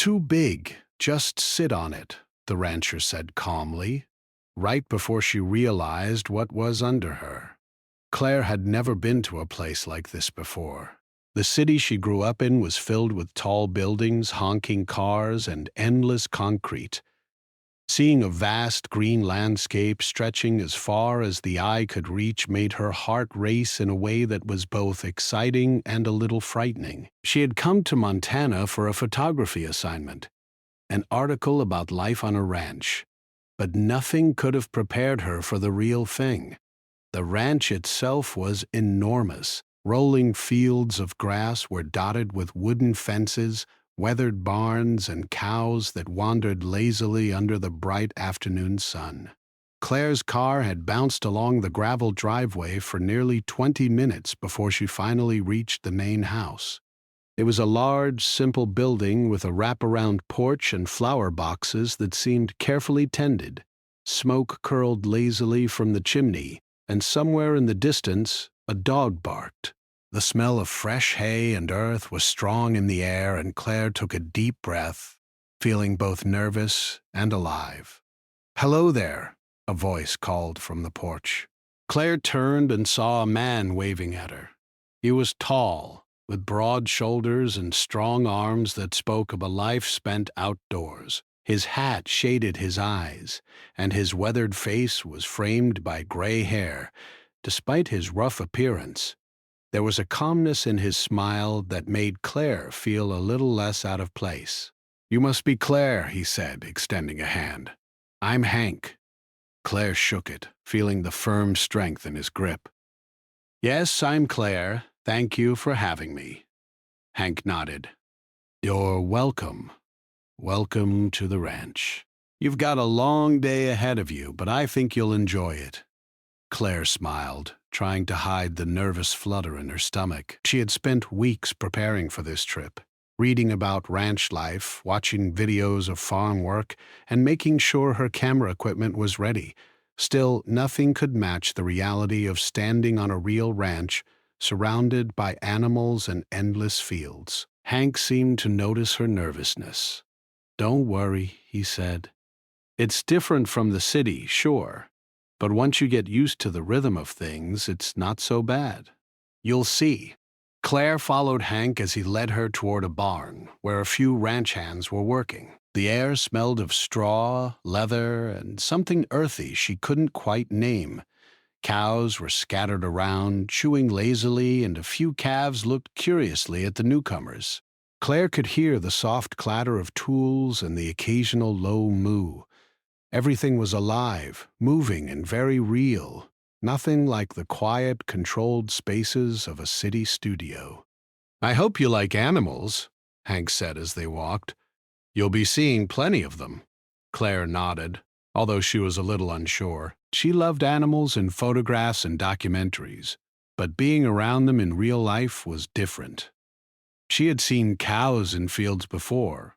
too big. Just sit on it, the rancher said calmly, right before she realized what was under her. Claire had never been to a place like this before. The city she grew up in was filled with tall buildings, honking cars, and endless concrete. Seeing a vast green landscape stretching as far as the eye could reach made her heart race in a way that was both exciting and a little frightening. She had come to Montana for a photography assignment, an article about life on a ranch, but nothing could have prepared her for the real thing. The ranch itself was enormous. Rolling fields of grass were dotted with wooden fences, weathered barns, and cows that wandered lazily under the bright afternoon sun. Claire's car had bounced along the gravel driveway for nearly 20 minutes before she finally reached the main house. It was a large, simple building with a wraparound porch and flower boxes that seemed carefully tended. Smoke curled lazily from the chimney, and somewhere in the distance, a dog barked. The smell of fresh hay and earth was strong in the air, and Claire took a deep breath, feeling both nervous and alive. "Hello there," a voice called from the porch. Claire turned and saw a man waving at her. He was tall, with broad shoulders and strong arms that spoke of a life spent outdoors. His hat shaded his eyes, and his weathered face was framed by gray hair. Despite his rough appearance, there was a calmness in his smile that made Claire feel a little less out of place. "You must be Claire," he said, extending a hand. "I'm Hank." Claire shook it, feeling the firm strength in his grip. "Yes, I'm Claire. Thank you for having me." Hank nodded. "You're welcome. Welcome to the ranch. You've got a long day ahead of you, but I think you'll enjoy it." Claire smiled, trying to hide the nervous flutter in her stomach. She had spent weeks preparing for this trip, reading about ranch life, watching videos of farm work, and making sure her camera equipment was ready. Still, nothing could match the reality of standing on a real ranch, surrounded by animals and endless fields. Hank seemed to notice her nervousness. "Don't worry," he said. "It's different from the city, sure. But once you get used to the rhythm of things, it's not so bad. You'll see." Claire followed Hank as he led her toward a barn where a few ranch hands were working. The air smelled of straw, leather, and something earthy she couldn't quite name. Cows were scattered around, chewing lazily, and a few calves looked curiously at the newcomers. Claire could hear the soft clatter of tools and the occasional low moo. Everything was alive, moving, and very real. Nothing like the quiet, controlled spaces of a city studio. "I hope you like animals," Hank said as they walked. "You'll be seeing plenty of them." Claire nodded, although she was a little unsure. She loved animals in photographs and documentaries, but being around them in real life was different. She had seen cows in fields before,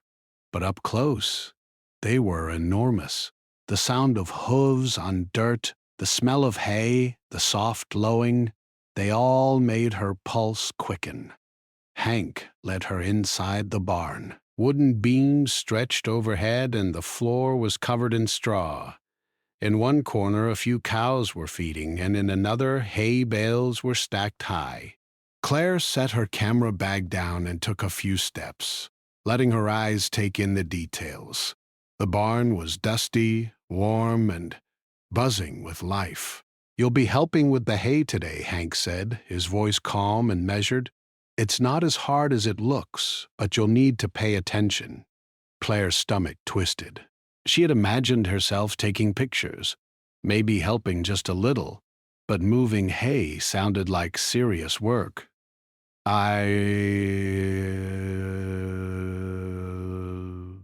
but up close, they were enormous. The sound of hooves on dirt, the smell of hay, the soft lowing, they all made her pulse quicken. Hank led her inside the barn. Wooden beams stretched overhead, and the floor was covered in straw. In one corner, a few cows were feeding, and in another, hay bales were stacked high. Claire set her camera bag down and took a few steps, letting her eyes take in the details. The barn was dusty, warm, and buzzing with life. "You'll be helping with the hay today," Hank said, his voice calm and measured. "It's not as hard as it looks, but you'll need to pay attention." Claire's stomach twisted. She had imagined herself taking pictures, maybe helping just a little, but moving hay sounded like serious work.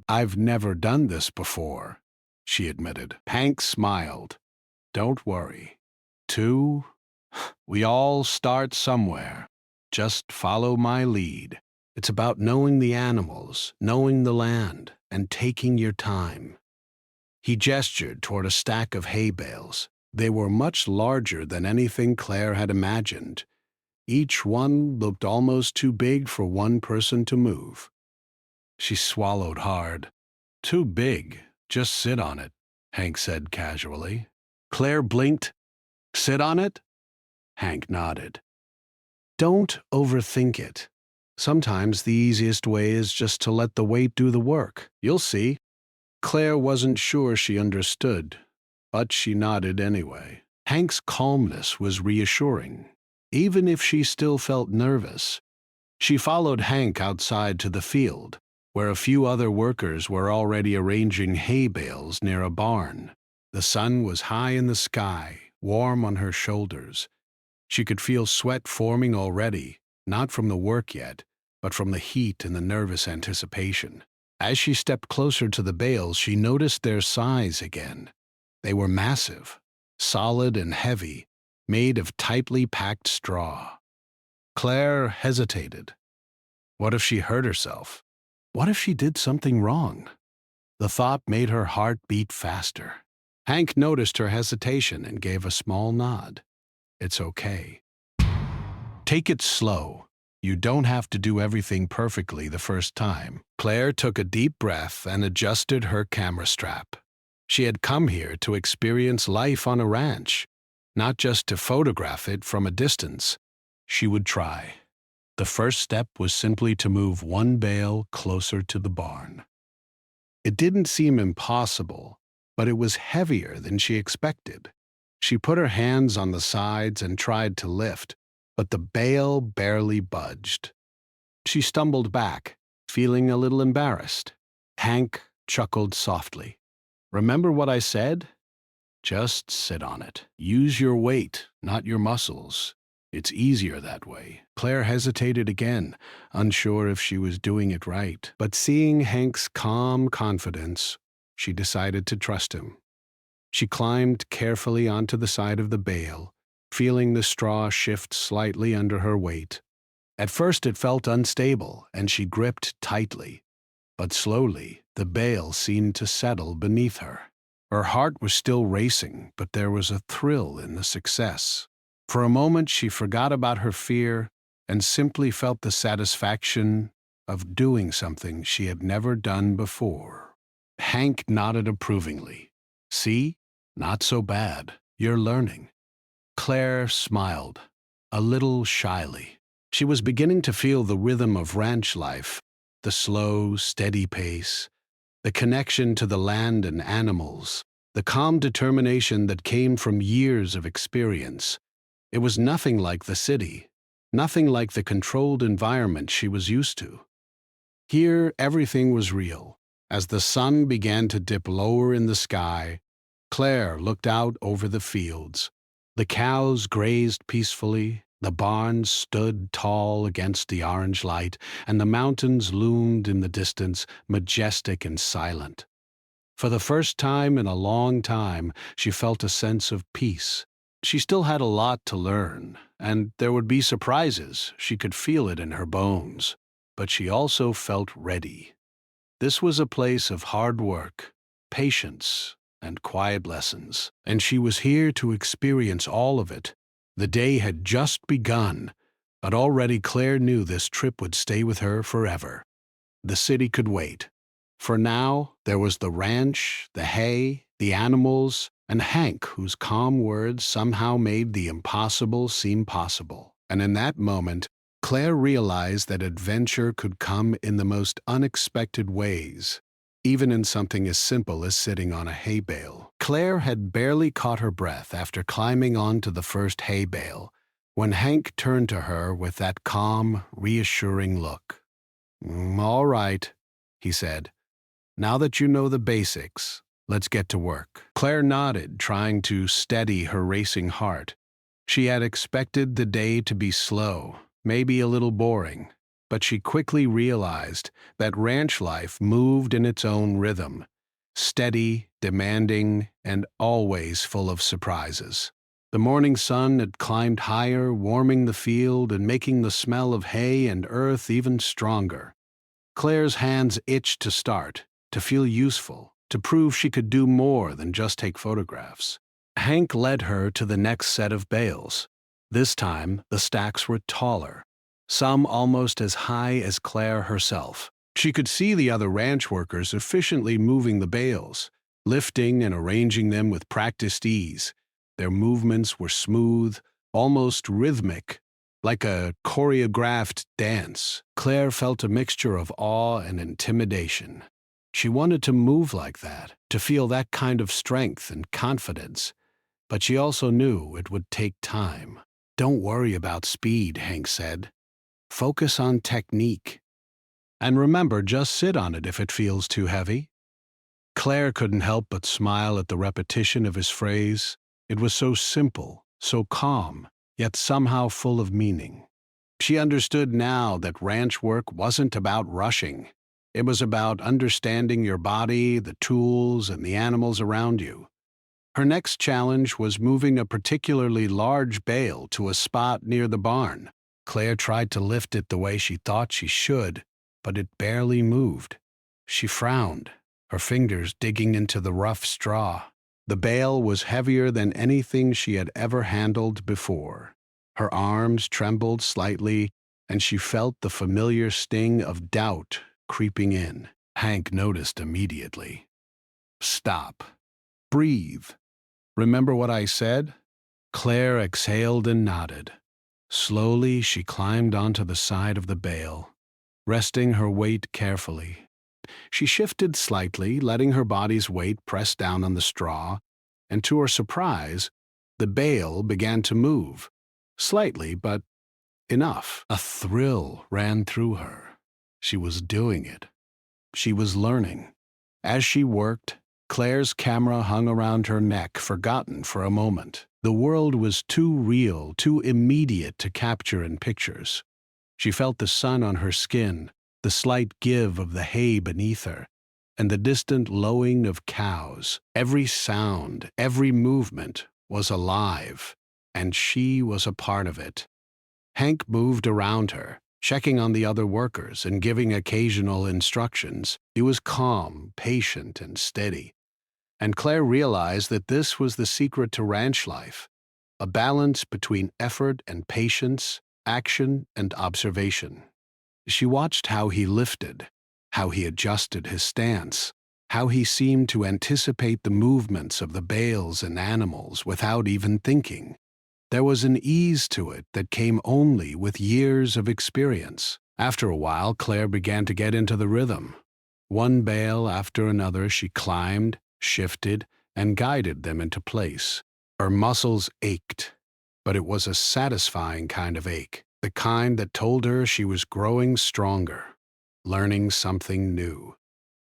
I've never done this before," she admitted. Hank smiled. "Don't worry. We all start somewhere. Just follow my lead. It's about knowing the animals, knowing the land, and taking your time." He gestured toward a stack of hay bales. They were much larger than anything Claire had imagined. Each one looked almost too big for one person to move. She swallowed hard. Too big. Just sit on it, Hank said casually. Claire blinked. Sit on it? Hank nodded. Don't overthink it. Sometimes the easiest way is just to let the weight do the work. You'll see. Claire wasn't sure she understood, but she nodded anyway. Hank's calmness was reassuring, even if she still felt nervous. She followed Hank outside to the field, where a few other workers were already arranging hay bales near a barn. The sun was high in the sky, warm on her shoulders. She could feel sweat forming already, not from the work yet, but from the heat and the nervous anticipation. As she stepped closer to the bales, she noticed their size again. They were massive, solid and heavy, made of tightly packed straw. Claire hesitated. What if she hurt herself? What if she did something wrong? The thought made her heart beat faster. Hank noticed her hesitation and gave a small nod. It's okay. Take it slow. You don't have to do everything perfectly the first time. Claire took a deep breath and adjusted her camera strap. She had come here to experience life on a ranch, not just to photograph it from a distance. She would try. The first step was simply to move one bale closer to the barn. It didn't seem impossible, but it was heavier than she expected. She put her hands on the sides and tried to lift, but the bale barely budged. She stumbled back, feeling a little embarrassed. Hank chuckled softly. Remember what I said? Just sit on it. Use your weight, not your muscles. It's easier that way. Claire hesitated again, unsure if she was doing it right. But seeing Hank's calm confidence, she decided to trust him. She climbed carefully onto the side of the bale, feeling the straw shift slightly under her weight. At first it felt unstable, and she gripped tightly. But slowly, the bale seemed to settle beneath her. Her heart was still racing, but there was a thrill in the success. For a moment she forgot about her fear and simply felt the satisfaction of doing something she had never done before. Hank nodded approvingly. See? Not so bad. You're learning. Claire smiled, a little shyly. She was beginning to feel the rhythm of ranch life, the slow, steady pace, the connection to the land and animals, the calm determination that came from years of experience. It was nothing like the city, nothing like the controlled environment she was used to. Here, everything was real. As the sun began to dip lower in the sky, Claire looked out over the fields. The cows grazed peacefully, the barns stood tall against the orange light, and the mountains loomed in the distance, majestic and silent. For the first time in a long time, she felt a sense of peace. She still had a lot to learn, and there would be surprises. She could feel it in her bones. But she also felt ready. This was a place of hard work, patience, and quiet lessons, and she was here to experience all of it. The day had just begun, but already Claire knew this trip would stay with her forever. The city could wait. For now, there was the ranch, the hay, the animals, and Hank, whose calm words somehow made the impossible seem possible. And in that moment, Claire realized that adventure could come in the most unexpected ways, even in something as simple as sitting on a hay bale. Claire had barely caught her breath after climbing onto the first hay bale, when Hank turned to her with that calm, reassuring look. All right, he said. Now that you know the basics, let's get to work. Claire nodded, trying to steady her racing heart. She had expected the day to be slow, maybe a little boring, but she quickly realized that ranch life moved in its own rhythm, steady, demanding, and always full of surprises. The morning sun had climbed higher, warming the field and making the smell of hay and earth even stronger. Claire's hands itched to start, to feel useful, to prove she could do more than just take photographs. Hank led her to the next set of bales. This time, the stacks were taller, some almost as high as Claire herself. She could see the other ranch workers efficiently moving the bales, lifting and arranging them with practiced ease. Their movements were smooth, almost rhythmic, like a choreographed dance. Claire felt a mixture of awe and intimidation. She wanted to move like that, to feel that kind of strength and confidence, but she also knew it would take time. "Don't worry about speed," Hank said. "Focus on technique. And remember, just sit on it if it feels too heavy." Claire couldn't help but smile at the repetition of his phrase. It was so simple, so calm, yet somehow full of meaning. She understood now that ranch work wasn't about rushing. It was about understanding your body, the tools, and the animals around you. Her next challenge was moving a particularly large bale to a spot near the barn. Claire tried to lift it the way she thought she should, but it barely moved. She frowned, her fingers digging into the rough straw. The bale was heavier than anything she had ever handled before. Her arms trembled slightly, and she felt the familiar sting of doubt creeping in. Hank noticed immediately. "Stop. Breathe. Remember what I said?" Claire exhaled and nodded. Slowly, she climbed onto the side of the bale, resting her weight carefully. She shifted slightly, letting her body's weight press down on the straw, and to her surprise, the bale began to move. Slightly, but enough. A thrill ran through her. She was doing it. She was learning. As she worked, Claire's camera hung around her neck, forgotten for a moment. The world was too real, too immediate to capture in pictures. She felt the sun on her skin, the slight give of the hay beneath her, and the distant lowing of cows. Every sound, every movement was alive, and she was a part of it. Hank moved around her, checking on the other workers and giving occasional instructions. He was calm, patient, and steady. And Claire realized that this was the secret to ranch life, a balance between effort and patience, action and observation. She watched how he lifted, how he adjusted his stance, how he seemed to anticipate the movements of the bales and animals without even thinking. There was an ease to it that came only with years of experience. After a while, Claire began to get into the rhythm. One bale after another, she climbed, shifted, and guided them into place. Her muscles ached, but it was a satisfying kind of ache, the kind that told her she was growing stronger, learning something new.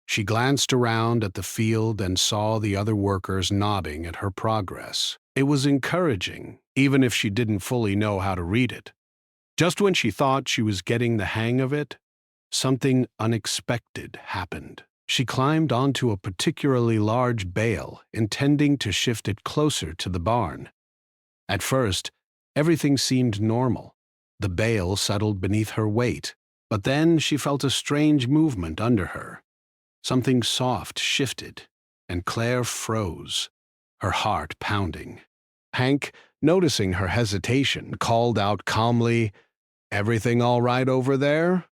She glanced around at the field and saw the other workers nodding at her progress. It was encouraging, even if she didn't fully know how to read it. Just when she thought she was getting the hang of it, something unexpected happened. She climbed onto a particularly large bale, intending to shift it closer to the barn. At first, everything seemed normal. The bale settled beneath her weight, but then she felt a strange movement under her. Something soft shifted, and Claire froze, her heart pounding. Hank, noticing her hesitation, called out calmly, "Everything all right over there?"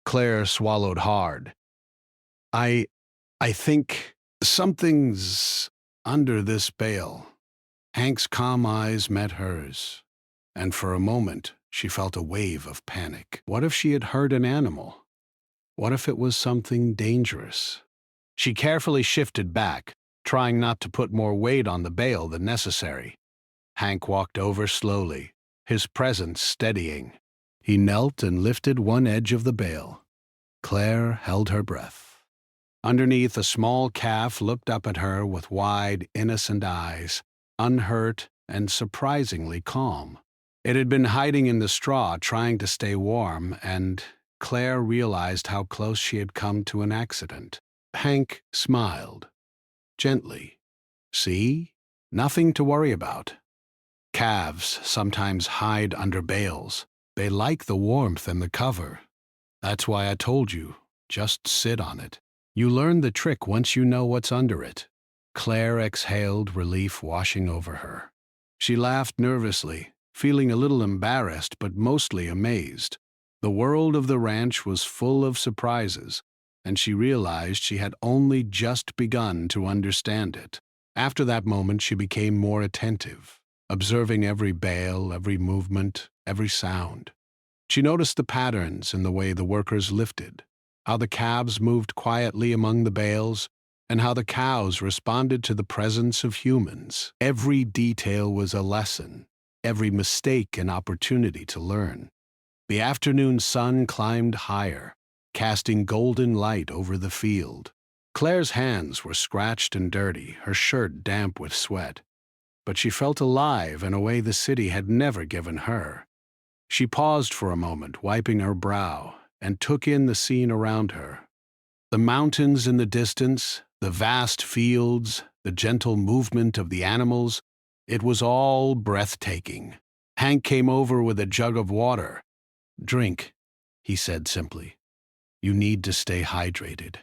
Claire swallowed hard. I think something's under this bale." Hank's calm eyes met hers, and for a moment she felt a wave of panic. What if she had hurt an animal? What if it was something dangerous? She carefully shifted back, trying not to put more weight on the bale than necessary. Hank walked over slowly, his presence steadying. He knelt and lifted one edge of the bale. Claire held her breath. Underneath, a small calf looked up at her with wide, innocent eyes, unhurt and surprisingly calm. It had been hiding in the straw, trying to stay warm, and Claire realized how close she had come to an accident. Hank smiled, gently. "See? Nothing to worry about. Calves sometimes hide under bales. They like the warmth and the cover. That's why I told you, just sit on it. You learn the trick once you know what's under it." Claire exhaled, relief washing over her. She laughed nervously, feeling a little embarrassed but mostly amazed. The world of the ranch was full of surprises, and she realized she had only just begun to understand it. After that moment, she became more attentive, observing every bale, every movement, every sound. She noticed the patterns in the way the workers lifted, how the calves moved quietly among the bales, and how the cows responded to the presence of humans. Every detail was a lesson, every mistake an opportunity to learn. The afternoon sun climbed higher, casting golden light over the field. Claire's hands were scratched and dirty, her shirt damp with sweat, but she felt alive in a way the city had never given her. She paused for a moment, wiping her brow, and took in the scene around her. The mountains in the distance, the vast fields, the gentle movement of the animals, it was all breathtaking. Hank came over with a jug of water. "Drink," he said simply. "You need to stay hydrated."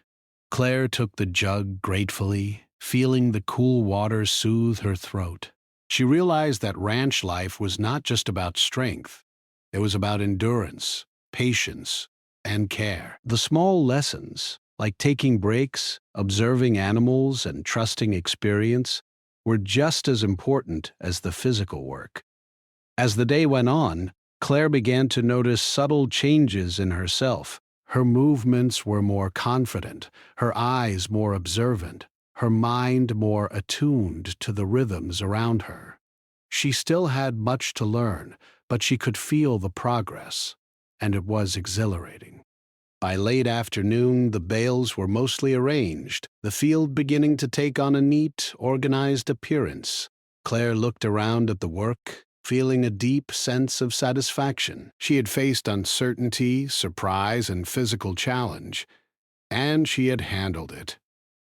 Claire took the jug gratefully, feeling the cool water soothe her throat. She realized that ranch life was not just about strength. It was about endurance, patience, and care. The small lessons, like taking breaks, observing animals, and trusting experience, were just as important as the physical work. As the day went on, Claire began to notice subtle changes in herself. Her movements were more confident, her eyes more observant, her mind more attuned to the rhythms around her. She still had much to learn, but she could feel the progress, and it was exhilarating. By late afternoon, the bales were mostly arranged, the field beginning to take on a neat, organized appearance. Claire looked around at the work, feeling a deep sense of satisfaction. She had faced uncertainty, surprise, and physical challenge, and she had handled it.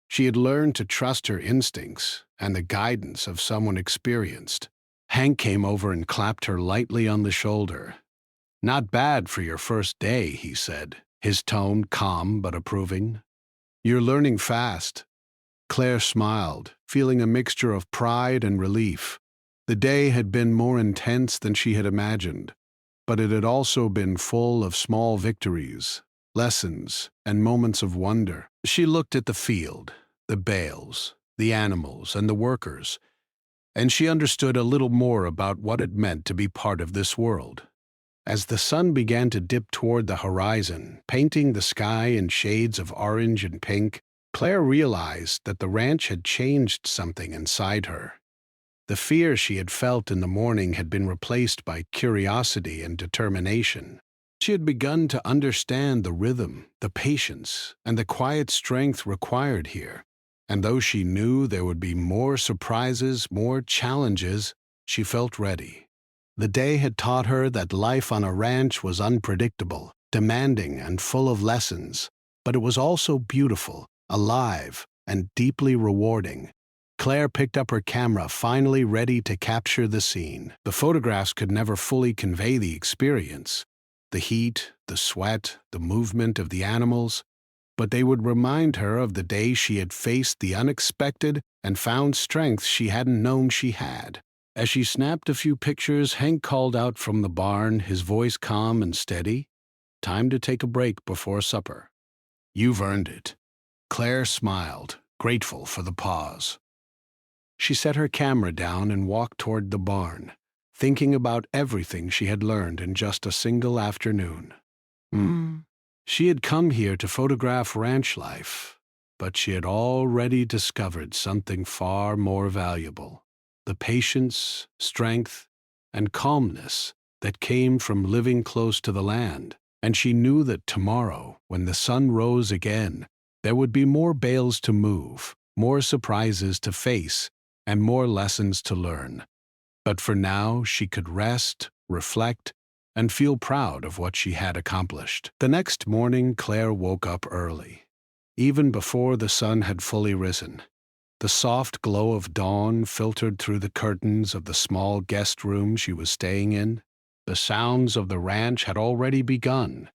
She had learned to trust her instincts and the guidance of someone experienced. Hank came over and clapped her lightly on the shoulder. "Not bad for your first day," he said, his tone calm but approving. "You're learning fast." Claire smiled, feeling a mixture of pride and relief. The day had been more intense than she had imagined, but it had also been full of small victories, lessons, and moments of wonder. She looked at the field, the bales, the animals, and the workers, and she understood a little more about what it meant to be part of this world. As the sun began to dip toward the horizon, painting the sky in shades of orange and pink, Claire realized that the ranch had changed something inside her. The fear she had felt in the morning had been replaced by curiosity and determination. She had begun to understand the rhythm, the patience, and the quiet strength required here. And though she knew there would be more surprises, more challenges, she felt ready. The day had taught her that life on a ranch was unpredictable, demanding, and full of lessons, but it was also beautiful, alive, and deeply rewarding. Claire picked up her camera, finally ready to capture the scene. The photographs could never fully convey the experience, the heat, the sweat, the movement of the animals, but they would remind her of the day she had faced the unexpected and found strength she hadn't known she had. As she snapped a few pictures, Hank called out from the barn, his voice calm and steady. "Time to take a break before supper." "You've earned it." Claire smiled, grateful for the pause. She set her camera down and walked toward the barn, thinking about everything she had learned in just a single afternoon. She had come here to photograph ranch life, but she had already discovered something far more valuable: the patience, strength, and calmness that came from living close to the land. And she knew that tomorrow, when the sun rose again, there would be more bales to move, more surprises to face, and more lessons to learn. But for now, she could rest, reflect, and feel proud of what she had accomplished. The next morning, Claire woke up early, even before the sun had fully risen. The soft glow of dawn filtered through the curtains of the small guest room she was staying in. The sounds of the ranch had already begun: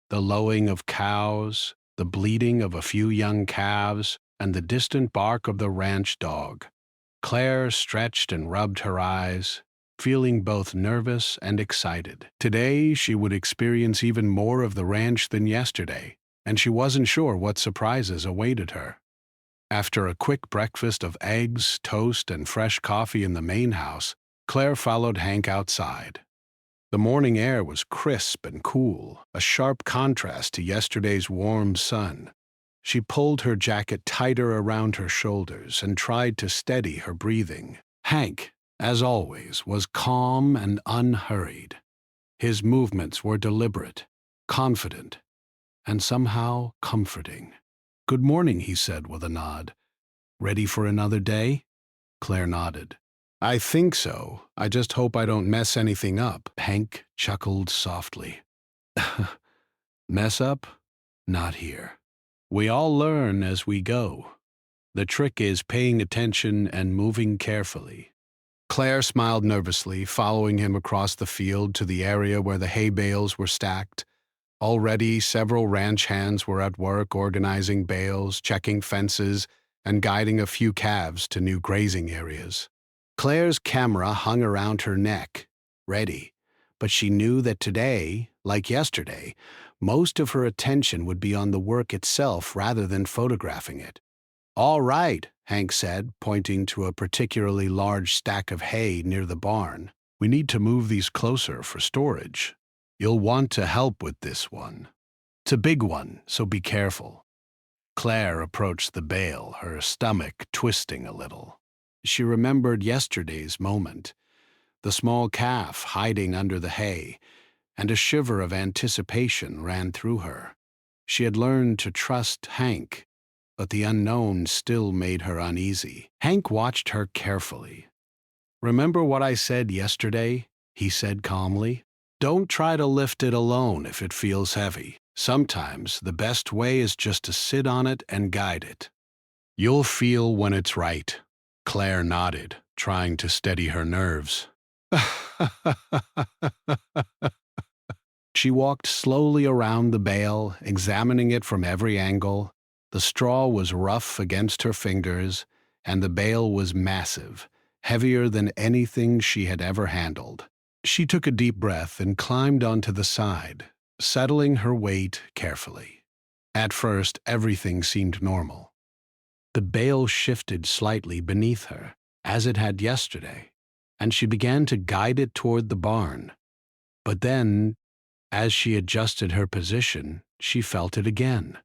the lowing of cows, the bleating of a few young calves, and the distant bark of the ranch dog. Claire stretched and rubbed her eyes, feeling both nervous and excited. Today she would experience even more of the ranch than yesterday, and she wasn't sure what surprises awaited her. After a quick breakfast of eggs, toast, and fresh coffee in the main house, Claire followed Hank outside. The morning air was crisp and cool, a sharp contrast to yesterday's warm sun. She pulled her jacket tighter around her shoulders and tried to steady her breathing. Hank, as always, was calm and unhurried. His movements were deliberate, confident, and somehow comforting. "Good morning," he said with a nod. "Ready for another day?" Claire nodded. "I think so. I just hope I don't mess anything up." Hank chuckled softly. "Mess up? Not here. We all learn as we go. The trick is paying attention and moving carefully." Claire smiled nervously, following him across the field to the area where the hay bales were stacked. Already, several ranch hands were at work organizing bales, checking fences, and guiding a few calves to new grazing areas. Claire's camera hung around her neck, ready, but she knew that today, like yesterday, most of her attention would be on the work itself rather than photographing it. "All right," Hank said, pointing to a particularly large stack of hay near the barn. "We need to move these closer for storage. You'll want to help with this one. It's a big one, so be careful." Claire approached the bale, her stomach twisting a little. She remembered yesterday's moment, the small calf hiding under the hay, and a shiver of anticipation ran through her. She had learned to trust Hank, but the unknown still made her uneasy. Hank watched her carefully. "Remember what I said yesterday?" he said calmly. "Don't try to lift it alone if it feels heavy. Sometimes the best way is just to sit on it and guide it. You'll feel when it's right." Claire nodded, trying to steady her nerves. She walked slowly around the bale, examining it from every angle. The straw was rough against her fingers, and the bale was massive, heavier than anything she had ever handled. She took a deep breath and climbed onto the side, settling her weight carefully. At first, everything seemed normal. The bale shifted slightly beneath her, as it had yesterday, and she began to guide it toward the barn. But then, as she adjusted her position, she felt it again.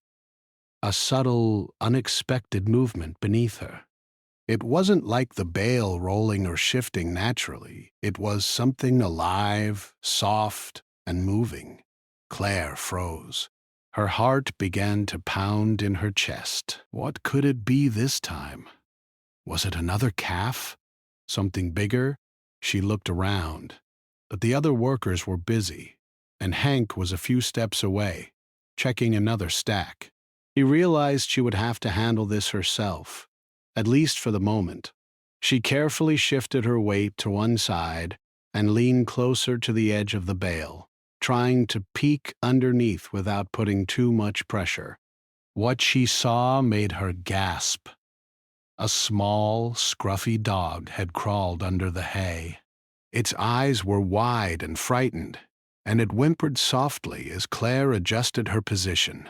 A subtle, unexpected movement beneath her. It wasn't like the bale rolling or shifting naturally. It was something alive, soft, and moving. Claire froze. Her heart began to pound in her chest. What could it be this time? Was it another calf? Something bigger? She looked around, but the other workers were busy, and Hank was a few steps away, checking another stack. He realized she would have to handle this herself, at least for the moment. She carefully shifted her weight to one side and leaned closer to the edge of the bale, trying to peek underneath without putting too much pressure. What she saw made her gasp. A small, scruffy dog had crawled under the hay. Its eyes were wide and frightened, and it whimpered softly as Claire adjusted her position.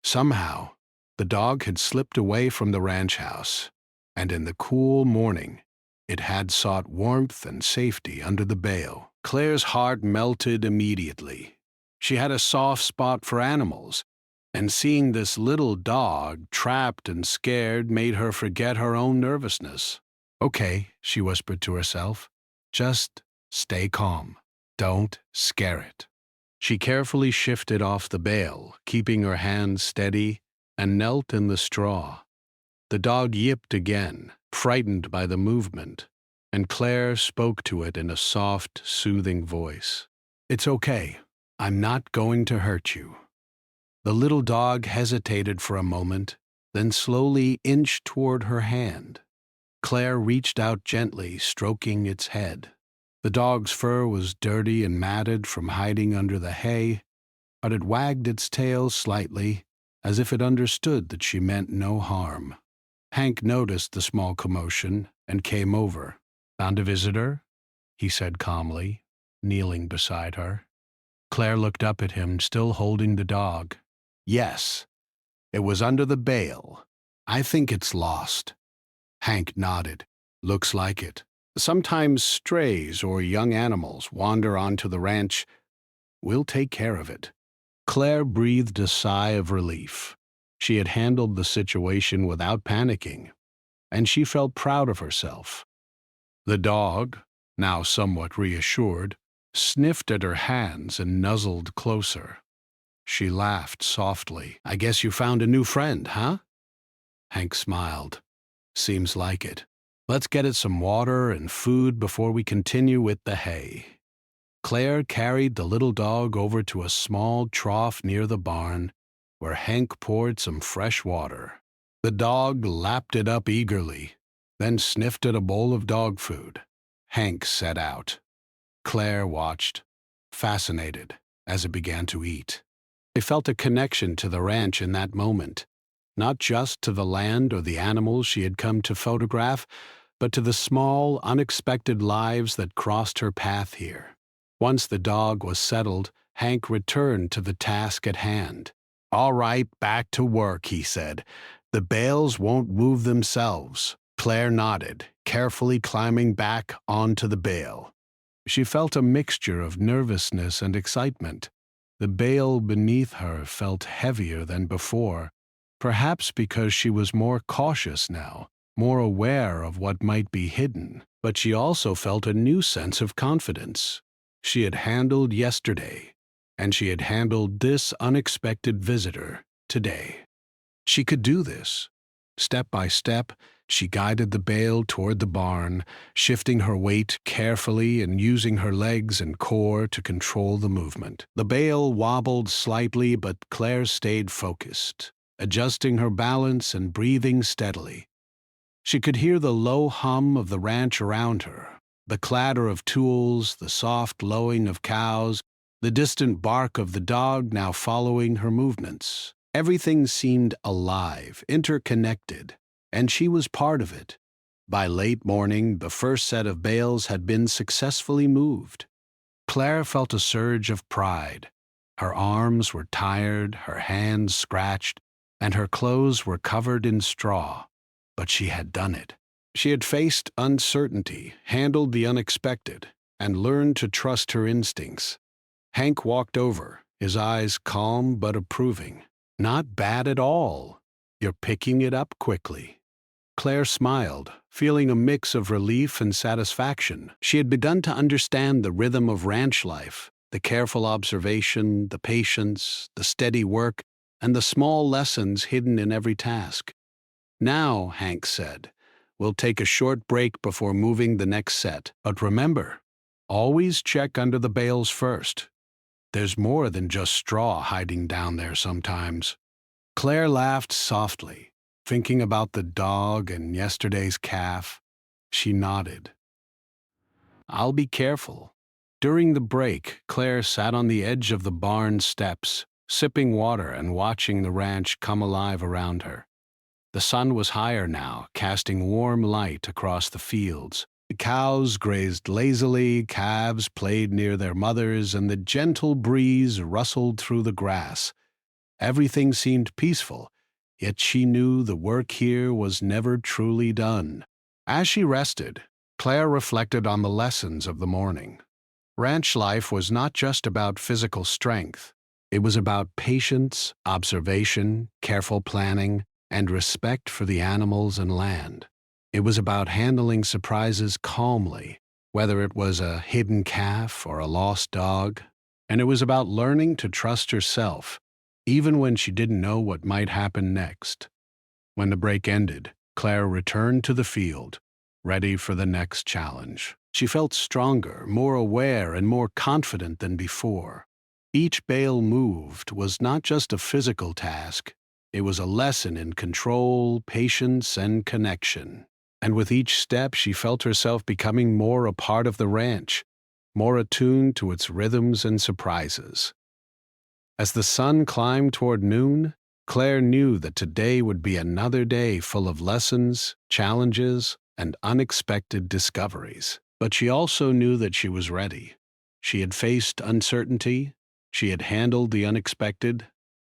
Somehow, the dog had slipped away from the ranch house, and in the cool morning, it had sought warmth and safety under the bale. Claire's heart melted immediately. She had a soft spot for animals, and seeing this little dog, trapped and scared, made her forget her own nervousness. "Okay," she whispered to herself. "Just stay calm. Don't scare it." She carefully shifted off the bale, keeping her hands steady, and knelt in the straw. The dog yipped again, frightened by the movement, and Claire spoke to it in a soft, soothing voice. "It's okay. I'm not going to hurt you." The little dog hesitated for a moment, then slowly inched toward her hand. Claire reached out gently, stroking its head. The dog's fur was dirty and matted from hiding under the hay, but it wagged its tail slightly, as if it understood that she meant no harm. Hank noticed the small commotion and came over. "Found a visitor?" he said calmly, kneeling beside her. Claire looked up at him, still holding the dog. Yes, it was under the bale. I think it's lost. Hank nodded. Looks like it. Sometimes strays or young animals wander onto the ranch. We'll take care of it. Claire breathed a sigh of relief. She had handled the situation without panicking, and she felt proud of herself. The dog, now somewhat reassured, sniffed at her hands and nuzzled closer. She laughed softly. I guess you found a new friend, huh? Hank smiled. Seems like it. Let's get it some water and food before we continue with the hay. Claire carried the little dog over to a small trough near the barn, where Hank poured some fresh water. The dog lapped it up eagerly, then sniffed at a bowl of dog food. Hank set out. Claire watched, fascinated, as it began to eat. They felt a connection to the ranch in that moment, not just to the land or the animals she had come to photograph, but to the small, unexpected lives that crossed her path here. Once the dog was settled, Hank returned to the task at hand. All right, back to work, he said. The bales won't move themselves. Claire nodded, carefully climbing back onto the bale. She felt a mixture of nervousness and excitement. The bale beneath her felt heavier than before, perhaps because she was more cautious now, more aware of what might be hidden. But she also felt a new sense of confidence. She had handled yesterday, and she had handled this unexpected visitor today. She could do this. Step by step, she guided the bale toward the barn, shifting her weight carefully and using her legs and core to control the movement. The bale wobbled slightly, but Claire stayed focused, adjusting her balance and breathing steadily. She could hear the low hum of the ranch around her, the clatter of tools, the soft lowing of cows, the distant bark of the dog now following her movements. Everything seemed alive, interconnected, and she was part of it. By late morning, the first set of bales had been successfully moved. Claire felt a surge of pride. Her arms were tired, her hands scratched, and her clothes were covered in straw. But she had done it. She had faced uncertainty, handled the unexpected, and learned to trust her instincts. Hank walked over, his eyes calm but approving. Not bad at all. You're picking it up quickly. Claire smiled, feeling a mix of relief and satisfaction. She had begun to understand the rhythm of ranch life, the careful observation, the patience, the steady work, and the small lessons hidden in every task. Now, Hank said, we'll take a short break before moving the next set. But remember, always check under the bales first. There's more than just straw hiding down there sometimes. Claire laughed softly, thinking about the dog and yesterday's calf. She nodded. I'll be careful. During the break, Claire sat on the edge of the barn steps, sipping water and watching the ranch come alive around her. The sun was higher now, casting warm light across the fields. The cows grazed lazily, calves played near their mothers, and the gentle breeze rustled through the grass. Everything seemed peaceful, yet she knew the work here was never truly done. As she rested, Claire reflected on the lessons of the morning. Ranch life was not just about physical strength. It was about patience, observation, careful planning, and respect for the animals and land. It was about handling surprises calmly, whether it was a hidden calf or a lost dog. And it was about learning to trust herself, even when she didn't know what might happen next. When the break ended, Claire returned to the field, ready for the next challenge. She felt stronger, more aware, and more confident than before. Each bale moved was not just a physical task. It was a lesson in control, patience, and connection. And with each step, she felt herself becoming more a part of the ranch, more attuned to its rhythms and surprises. As the sun climbed toward noon, Claire knew that today would be another day full of lessons, challenges, and unexpected discoveries. But she also knew that she was ready. She had faced uncertainty, she had handled the unexpected,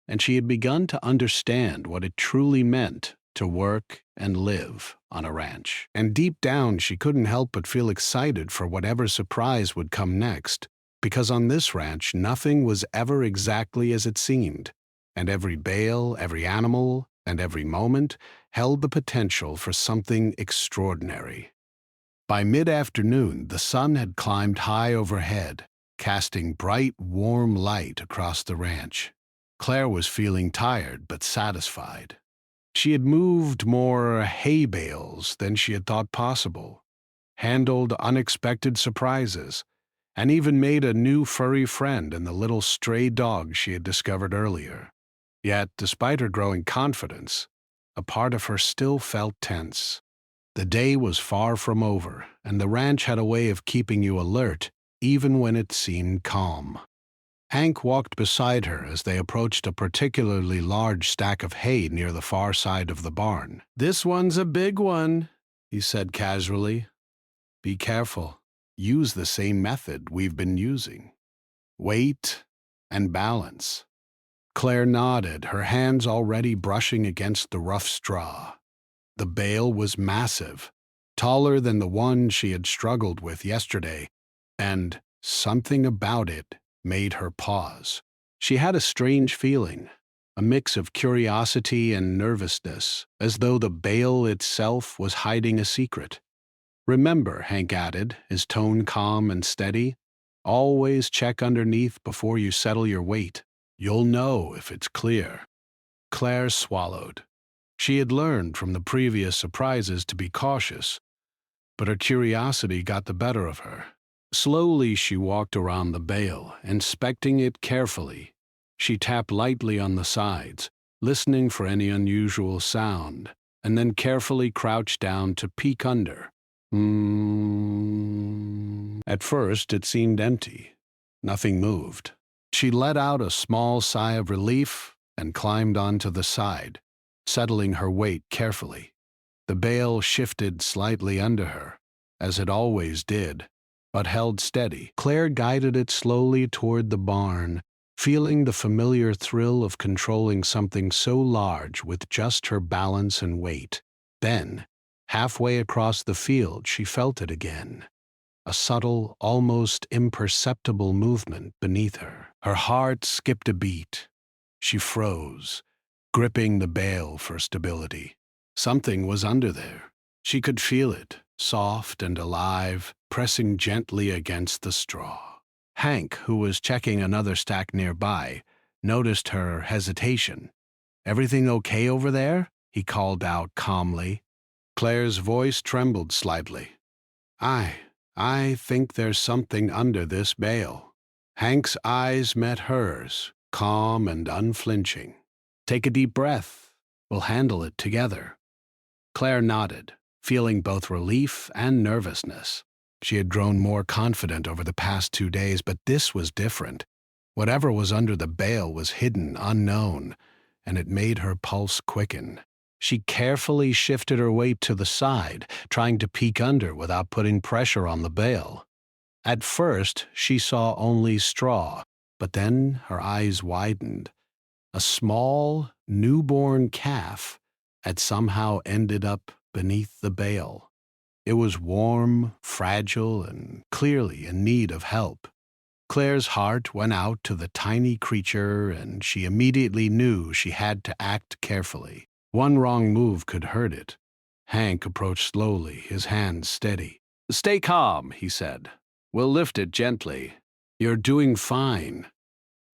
and she had begun to understand what it truly meant to work and live on a ranch. And deep down, she couldn't help but feel excited for whatever surprise would come next, because on this ranch, nothing was ever exactly as it seemed, and every bale, every animal, and every moment held the potential for something extraordinary. By mid-afternoon, the sun had climbed high overhead, casting bright, warm light across the ranch. Claire was feeling tired but satisfied. She had moved more hay bales than she had thought possible, handled unexpected surprises, and even made a new furry friend in the little stray dog she had discovered earlier. Yet, despite her growing confidence, a part of her still felt tense. The day was far from over, and the ranch had a way of keeping you alert even when it seemed calm. Hank walked beside her as they approached a particularly large stack of hay near the far side of the barn. "This one's a big one," he said casually. "Be careful. Use the same method we've been using. Weight and balance." Claire nodded, her hands already brushing against the rough straw. The bale was massive, taller than the one she had struggled with yesterday, and something about it made her pause. She had a strange feeling, a mix of curiosity and nervousness, as though the bale itself was hiding a secret. "Remember," Hank added, his tone calm and steady, "always check underneath before you settle your weight. You'll know if it's clear." Claire swallowed. She had learned from the previous surprises to be cautious, but her curiosity got the better of her. Slowly she walked around the bale, inspecting it carefully. She tapped lightly on the sides, listening for any unusual sound, and then carefully crouched down to peek under. At first it seemed empty. Nothing moved. She let out a small sigh of relief and climbed onto the side, settling her weight carefully. The bale shifted slightly under her, as it always did, but held steady. Claire guided it slowly toward the barn, feeling the familiar thrill of controlling something so large with just her balance and weight. Then, halfway across the field, she felt it again. A subtle, almost imperceptible movement beneath her. Her heart skipped a beat. She froze, gripping the bale for stability. Something was under there. She could feel it, soft and alive, pressing gently against the straw. Hank, who was checking another stack nearby, noticed her hesitation. "Everything okay over there?" he called out calmly. Claire's voice trembled slightly. I think there's something under this bale." Hank's eyes met hers, calm and unflinching. "Take a deep breath. We'll handle it together." Claire nodded, feeling both relief and nervousness. She had grown more confident over the past 2 days, but this was different. Whatever was under the bale was hidden, unknown, and it made her pulse quicken. She carefully shifted her weight to the side, trying to peek under without putting pressure on the bale. At first, she saw only straw, but then her eyes widened. A small, newborn calf had somehow ended up beneath the bale. It was warm, fragile, and clearly in need of help. Claire's heart went out to the tiny creature, and she immediately knew she had to act carefully. One wrong move could hurt it. Hank approached slowly, his hands steady. "Stay calm," he said. "We'll lift it gently." "You're doing fine."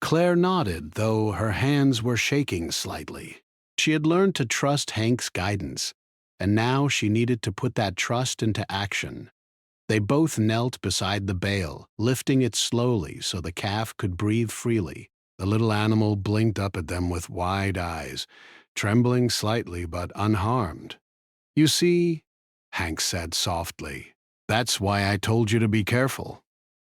Claire nodded, though her hands were shaking slightly. She had learned to trust Hank's guidance, and now she needed to put that trust into action. They both knelt beside the bale, lifting it slowly so the calf could breathe freely. The little animal blinked up at them with wide eyes, trembling slightly but unharmed. "You see," Hank said softly, "that's why I told you to be careful.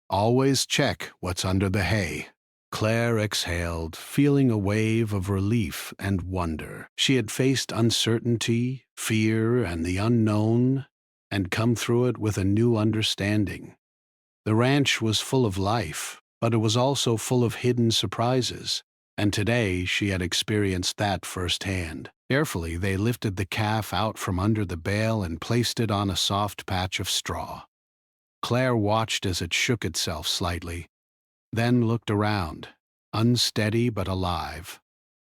Always check what's under the hay." Claire exhaled, feeling a wave of relief and wonder. She had faced uncertainty, fear, and the unknown, and come through it with a new understanding. The ranch was full of life, but it was also full of hidden surprises, and today she had experienced that firsthand. Carefully, they lifted the calf out from under the bale and placed it on a soft patch of straw. Claire watched as it shook itself slightly, then looked around, unsteady but alive.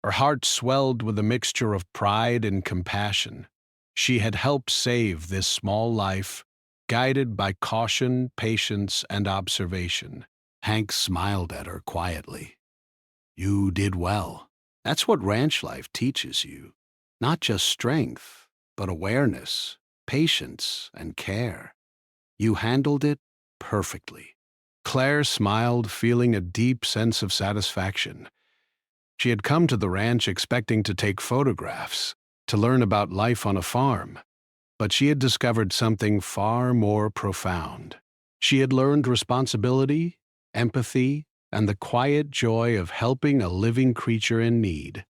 Her heart swelled with a mixture of pride and compassion. She had helped save this small life, guided by caution, patience, and observation. Hank smiled at her quietly. You did well. That's what ranch life teaches you. Not just strength, but awareness, patience, and care. You handled it perfectly. Claire smiled, feeling a deep sense of satisfaction. She had come to the ranch expecting to take photographs, to learn about life on a farm, but she had discovered something far more profound. She had learned responsibility, empathy, and the quiet joy of helping a living creature in need.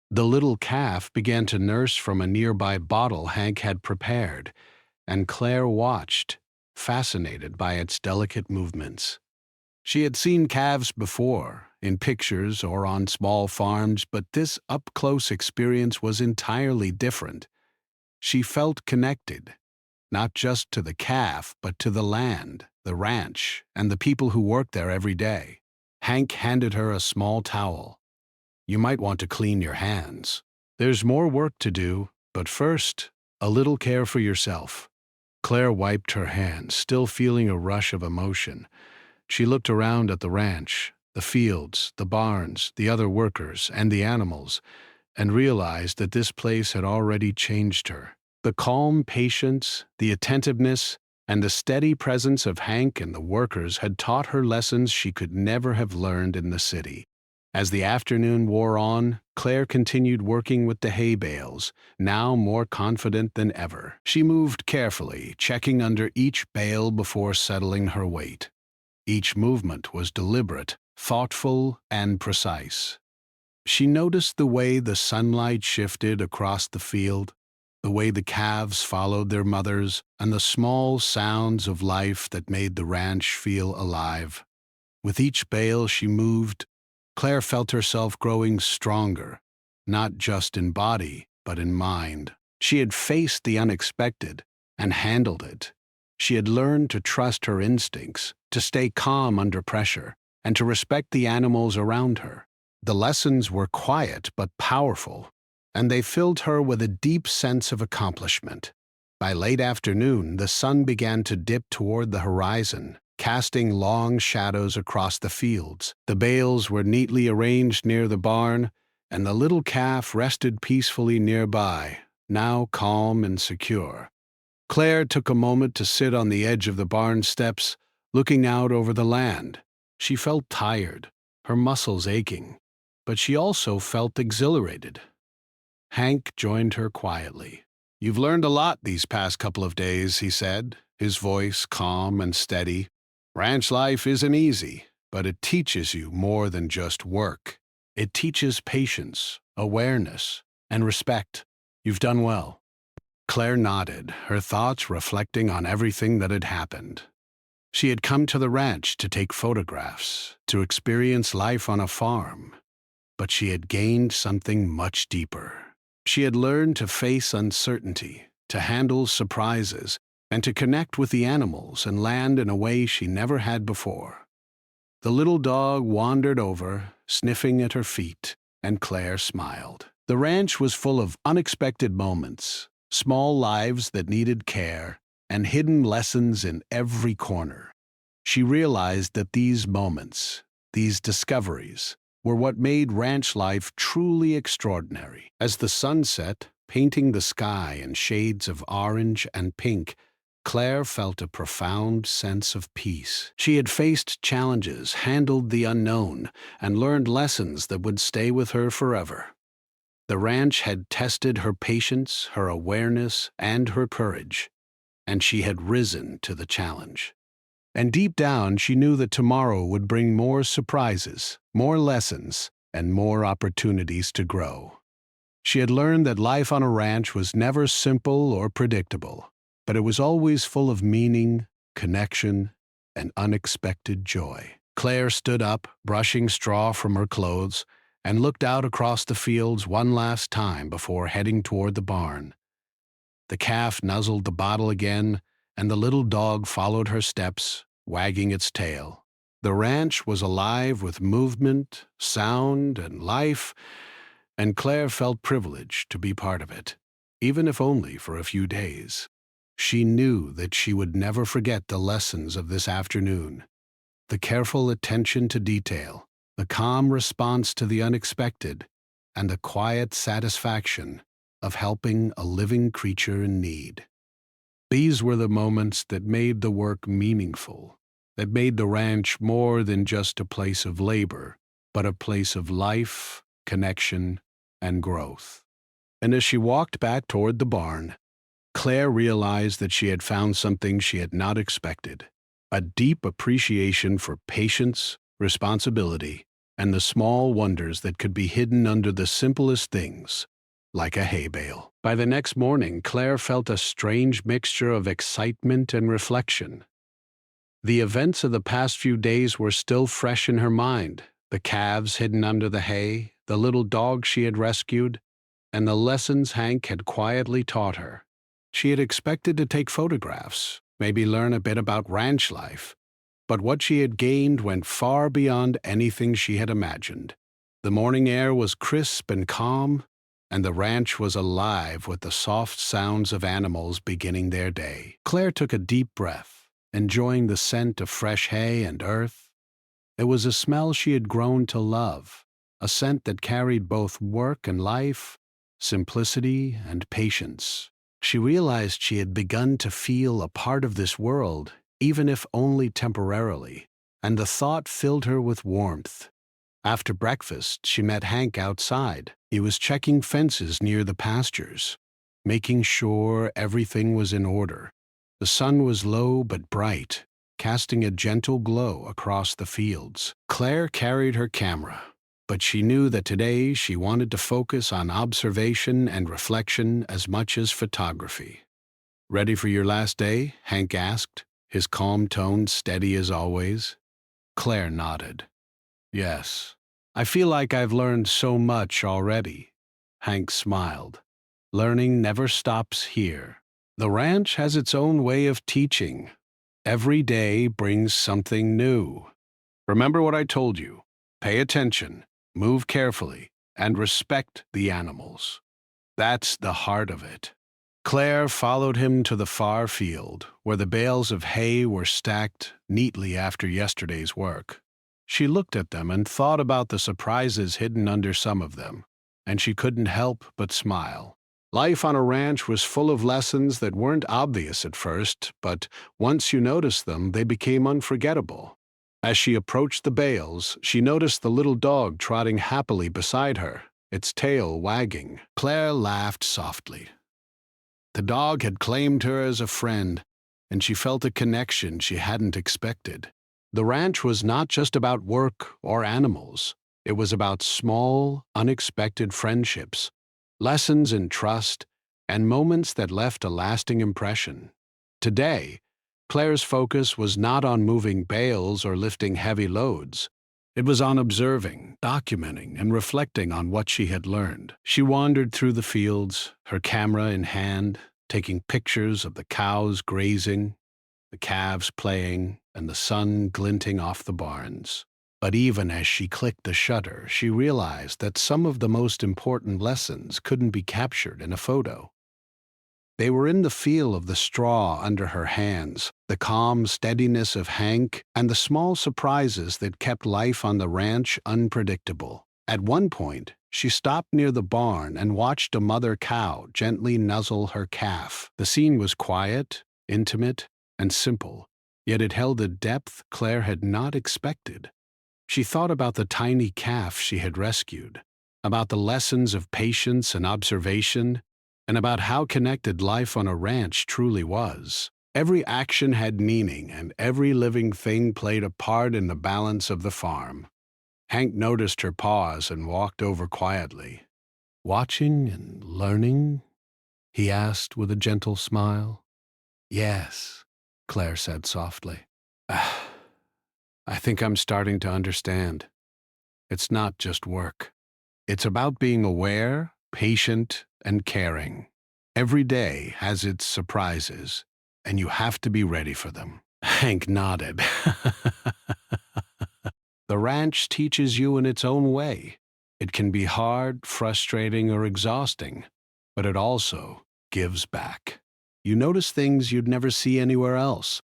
The little calf began to nurse from a nearby bottle Hank had prepared, and Claire watched, fascinated by its delicate movements. She had seen calves before, in pictures or on small farms, but this up-close experience was entirely different. She felt connected, not just to the calf, but to the land, the ranch, and the people who work there every day. Hank handed her a small towel. You might want to clean your hands. There's more work to do, but first, a little care for yourself. Claire wiped her hands, still feeling a rush of emotion. She looked around at the ranch, the fields, the barns, the other workers, and the animals, and realized that this place had already changed her. The calm patience, the attentiveness, and the steady presence of Hank and the workers had taught her lessons she could never have learned in the city. As the afternoon wore on, Claire continued working with the hay bales, now more confident than ever. She moved carefully, checking under each bale before settling her weight. Each movement was deliberate, thoughtful, and precise. She noticed the way the sunlight shifted across the field, the way the calves followed their mothers, and the small sounds of life that made the ranch feel alive. With each bale she moved, Claire felt herself growing stronger, not just in body, but in mind. She had faced the unexpected and handled it. She had learned to trust her instincts, to stay calm under pressure, and to respect the animals around her. The lessons were quiet but powerful, and they filled her with a deep sense of accomplishment. By late afternoon, the sun began to dip toward the horizon, casting long shadows across the fields. The bales were neatly arranged near the barn, and the little calf rested peacefully nearby, now calm and secure. Claire took a moment to sit on the edge of the barn steps, looking out over the land. She felt tired, her muscles aching, but she also felt exhilarated. Hank joined her quietly. You've learned a lot these past couple of days, he said, his voice calm and steady. Ranch life isn't easy, but it teaches you more than just work. It teaches patience, awareness, and respect. You've done well. Claire nodded, her thoughts reflecting on everything that had happened. She had come to the ranch to take photographs, to experience life on a farm, but she had gained something much deeper. She had learned to face uncertainty, to handle surprises, and to connect with the animals and land in a way she never had before. The little dog wandered over, sniffing at her feet, and Claire smiled. The ranch was full of unexpected moments, small lives that needed care, and hidden lessons in every corner. She realized that these moments, these discoveries, were what made ranch life truly extraordinary. As the sun set, painting the sky in shades of orange and pink, Claire felt a profound sense of peace. She had faced challenges, handled the unknown, and learned lessons that would stay with her forever. The ranch had tested her patience, her awareness, and her courage, and she had risen to the challenge. And deep down, she knew that tomorrow would bring more surprises, more lessons, and more opportunities to grow. She had learned that life on a ranch was never simple or predictable, but it was always full of meaning, connection, and unexpected joy. Claire stood up, brushing straw from her clothes, and looked out across the fields one last time before heading toward the barn. The calf nuzzled the bottle again, and the little dog followed her steps, wagging its tail. The ranch was alive with movement, sound, and life, and Claire felt privileged to be part of it, even if only for a few days. She knew that she would never forget the lessons of this afternoon, the careful attention to detail, the calm response to the unexpected, and the quiet satisfaction of helping a living creature in need. These were the moments that made the work meaningful, that made the ranch more than just a place of labor, but a place of life, connection, and growth. And as she walked back toward the barn, Claire realized that she had found something she had not expected: a deep appreciation for patience, responsibility, and the small wonders that could be hidden under the simplest things, like a hay bale. By the next morning, Claire felt a strange mixture of excitement and reflection. The events of the past few days were still fresh in her mind: the calves hidden under the hay, the little dog she had rescued, and the lessons Hank had quietly taught her. She had expected to take photographs, maybe learn a bit about ranch life, but what she had gained went far beyond anything she had imagined. The morning air was crisp and calm, and the ranch was alive with the soft sounds of animals beginning their day. Claire took a deep breath, enjoying the scent of fresh hay and earth. It was a smell she had grown to love, a scent that carried both work and life, simplicity and patience. She realized she had begun to feel a part of this world, even if only temporarily, and the thought filled her with warmth. After breakfast, she met Hank outside. He was checking fences near the pastures, making sure everything was in order. The sun was low but bright, casting a gentle glow across the fields. Claire carried her camera, but she knew that today she wanted to focus on observation and reflection as much as photography. "Ready for your last day?" Hank asked, his calm tone steady as always. Claire nodded. "Yes. I feel like I've learned so much already." Hank smiled. "Learning never stops here. The ranch has its own way of teaching. Every day brings something new. Remember what I told you. Pay attention, move carefully, and respect the animals. That's the heart of it." Claire followed him to the far field, where the bales of hay were stacked neatly after yesterday's work. She looked at them and thought about the surprises hidden under some of them, and she couldn't help but smile. Life on a ranch was full of lessons that weren't obvious at first, but once you noticed them, they became unforgettable. As she approached the bales, she noticed the little dog trotting happily beside her, its tail wagging. Claire laughed softly. The dog had claimed her as a friend, and she felt a connection she hadn't expected. The ranch was not just about work or animals. It was about small, unexpected friendships, lessons in trust, and moments that left a lasting impression. Today, Claire's focus was not on moving bales or lifting heavy loads. It was on observing, documenting, and reflecting on what she had learned. She wandered through the fields, her camera in hand, taking pictures of the cows grazing, the calves playing, and the sun glinting off the barns. But even as she clicked the shutter, she realized that some of the most important lessons couldn't be captured in a photo. They were in the feel of the straw under her hands, the calm steadiness of Hank, and the small surprises that kept life on the ranch unpredictable. At one point, she stopped near the barn and watched a mother cow gently nuzzle her calf. The scene was quiet, intimate, and simple, yet it held a depth Claire had not expected. She thought about the tiny calf she had rescued, about the lessons of patience and observation, and about how connected life on a ranch truly was. Every action had meaning, and every living thing played a part in the balance of the farm. Hank noticed her pause and walked over quietly. "Watching and learning?" he asked with a gentle smile. "Yes," Claire said softly. I think I'm starting to understand. It's not just work. It's about being aware, patient, and caring. Every day has its surprises, and you have to be ready for them. Hank nodded. The ranch teaches you in its own way. It can be hard, frustrating, or exhausting, but it also gives back. You notice things you'd never see anywhere else.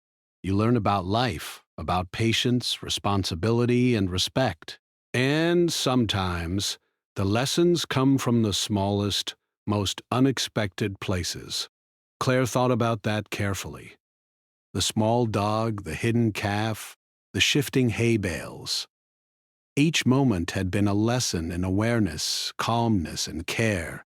You learn about life, about patience, responsibility, and respect. And sometimes, the lessons come from the smallest, most unexpected places. Claire thought about that carefully. The small dog, the hidden calf, the shifting hay bales. Each moment had been a lesson in awareness, calmness, and care.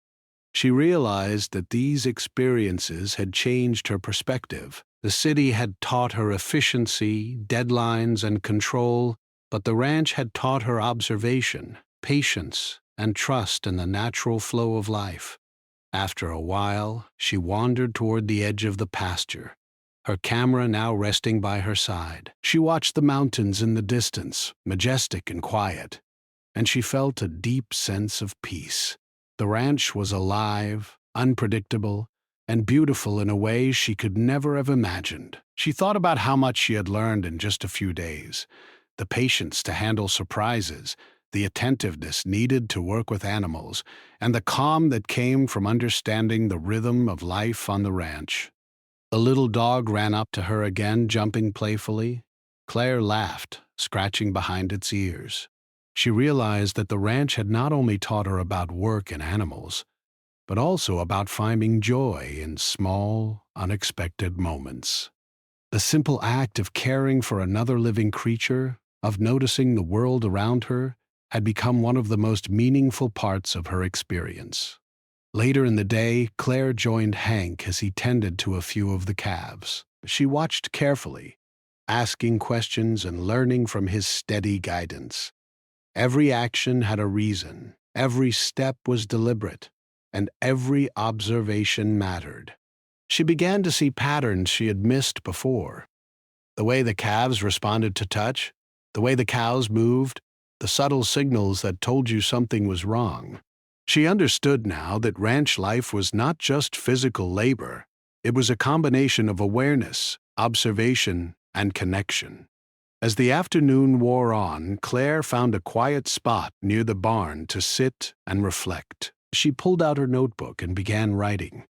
She realized that these experiences had changed her perspective. The city had taught her efficiency, deadlines, and control, but the ranch had taught her observation, patience, and trust in the natural flow of life. After a while, she wandered toward the edge of the pasture, her camera now resting by her side. She watched the mountains in the distance, majestic and quiet, and she felt a deep sense of peace. The ranch was alive, unpredictable, and beautiful in a way she could never have imagined. She thought about how much she had learned in just a few days, the patience to handle surprises, the attentiveness needed to work with animals, and the calm that came from understanding the rhythm of life on the ranch. The little dog ran up to her again, jumping playfully. Claire laughed, scratching behind its ears. She realized that the ranch had not only taught her about work and animals, but also about finding joy in small, unexpected moments. The simple act of caring for another living creature, of noticing the world around her, had become one of the most meaningful parts of her experience. Later in the day, Claire joined Hank as he tended to a few of the calves. She watched carefully, asking questions and learning from his steady guidance. Every action had a reason, every step was deliberate, and every observation mattered. She began to see patterns she had missed before. The way the calves responded to touch, the way the cows moved, the subtle signals that told you something was wrong. She understood now that ranch life was not just physical labor. It was a combination of awareness, observation, and connection. As the afternoon wore on, Claire found a quiet spot near the barn to sit and reflect. She pulled out her notebook and began writing,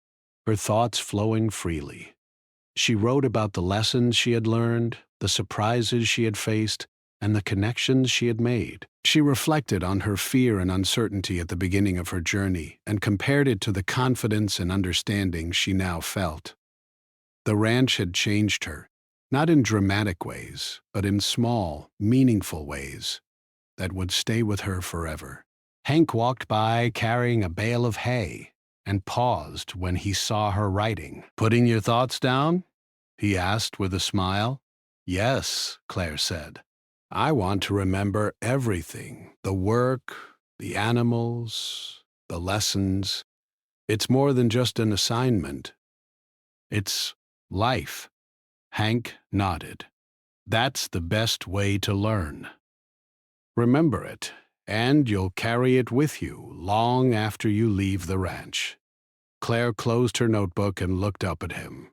her thoughts flowing freely. She wrote about the lessons she had learned, the surprises she had faced, and the connections she had made. She reflected on her fear and uncertainty at the beginning of her journey and compared it to the confidence and understanding she now felt. The ranch had changed her, not in dramatic ways, but in small, meaningful ways that would stay with her forever. Hank walked by carrying a bale of hay and paused when he saw her writing. "Putting your thoughts down?" he asked with a smile. "Yes," Claire said. "I want to remember everything, the work, the animals, the lessons. It's more than just an assignment. It's life." Hank nodded. "That's the best way to learn. Remember it, and you'll carry it with you long after you leave the ranch." Claire closed her notebook and looked up at him.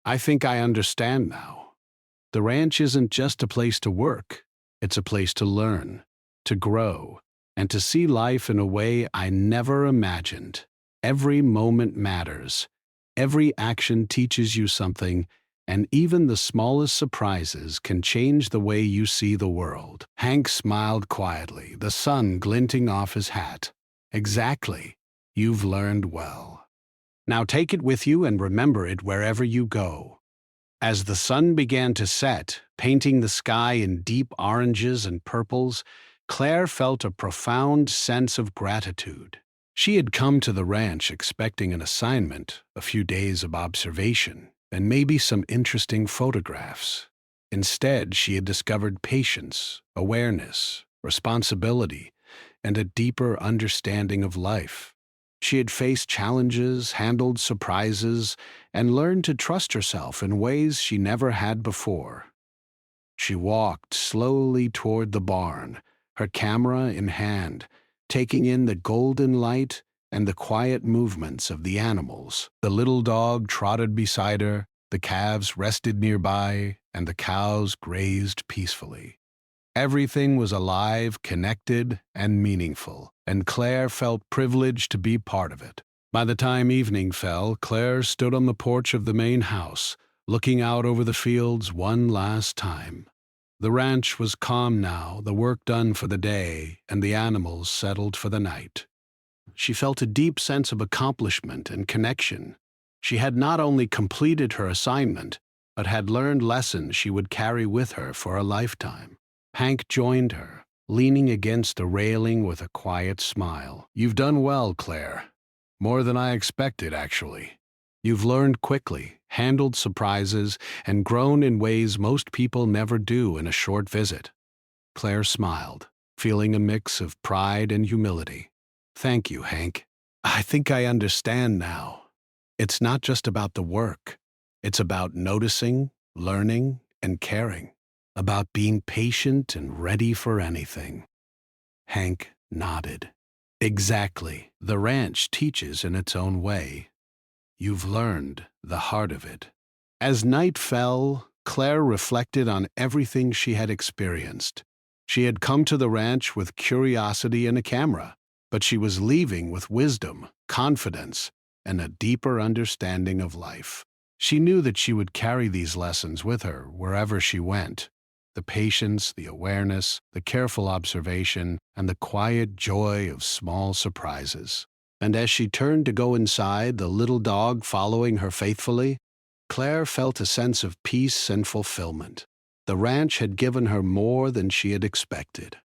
"I think I understand now. The ranch isn't just a place to work. It's a place to learn, to grow, and to see life in a way I never imagined. Every moment matters. Every action teaches you something, and even the smallest surprises can change the way you see the world." Hank smiled quietly, the sun glinting off his hat. "Exactly. You've learned well. Now take it with you and remember it wherever you go." As the sun began to set, painting the sky in deep oranges and purples, Claire felt a profound sense of gratitude. She had come to the ranch expecting an assignment, a few days of observation, and maybe some interesting photographs. Instead, she had discovered patience, awareness, responsibility, and a deeper understanding of life. She had faced challenges, handled surprises, and learned to trust herself in ways she never had before. She walked slowly toward the barn, her camera in hand, taking in the golden light and the quiet movements of the animals. The little dog trotted beside her, the calves rested nearby, and the cows grazed peacefully. Everything was alive, connected, and meaningful, and Claire felt privileged to be part of it. By the time evening fell, Claire stood on the porch of the main house, looking out over the fields one last time. The ranch was calm now, the work done for the day, and the animals settled for the night. She felt a deep sense of accomplishment and connection. She had not only completed her assignment, but had learned lessons she would carry with her for a lifetime. Hank joined her, leaning against the railing with a quiet smile. "You've done well, Claire. More than I expected, actually. You've learned quickly, handled surprises, and grown in ways most people never do in a short visit." Claire smiled, feeling a mix of pride and humility. "Thank you, Hank. I think I understand now. It's not just about the work. It's about noticing, learning, and caring. About being patient and ready for anything." Hank nodded. "Exactly. The ranch teaches in its own way. You've learned the heart of it." As night fell, Claire reflected on everything she had experienced. She had come to the ranch with curiosity and a camera, but she was leaving with wisdom, confidence, and a deeper understanding of life. She knew that she would carry these lessons with her wherever she went. The patience, the awareness, the careful observation, and the quiet joy of small surprises. And as she turned to go inside, the little dog following her faithfully, Claire felt a sense of peace and fulfillment. The ranch had given her more than she had expected.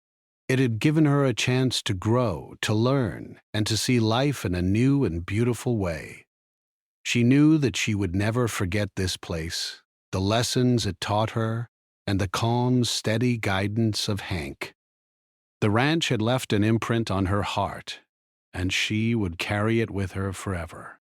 It had given her a chance to grow, to learn, and to see life in a new and beautiful way. She knew that she would never forget this place, the lessons it taught her, and the calm, steady guidance of Hank. The ranch had left an imprint on her heart, and she would carry it with her forever.